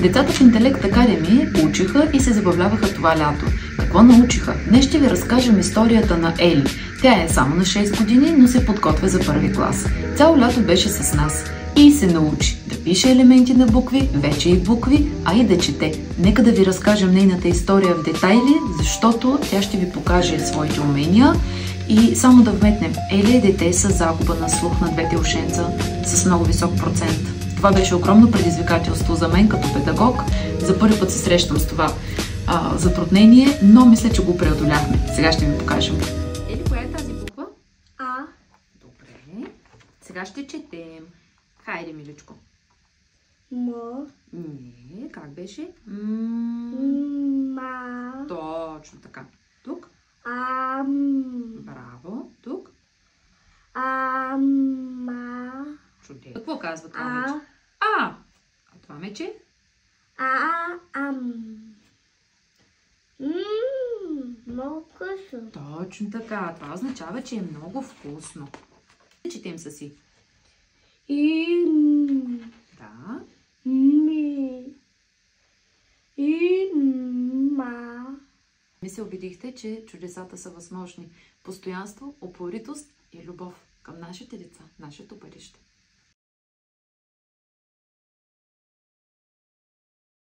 Децата в Интелект Академи учиха и се забавляваха това лято. Какво научиха? Днес ще ви разкажем историята на Ели. Тя е само на 6 години, но се подготвя за първи клас. Цяло лято беше с нас и се научи да пише елементи на букви, вече и букви, а и да чете. Нека да ви разкажем нейната история в детайли, защото тя ще ви покаже своите умения. И само да вметнем, Ели е дете с загуба на слух на двете ушенца с много висок процент. Това беше огромно предизвикателство за мен като педагог. За първи път се срещам с това затруднение, но мисля, че го преодоляхме. Сега ще ви покажем. Ели, коя е тази буква? А. Добре. Сега ще четем. Хайде, миличко. М. Не, как беше? Ма. Точно така. Тук? Браво. Тук? Ма. Чудесно. Какво казва това мече? А това мече? Много вкусно. Точно така. Това означава, че е много вкусно. Четем са си. Да. Ми се убедихте, че чудесата са възможни. Постоянство, упоритост и любов към нашите деца, нашето бъдеще.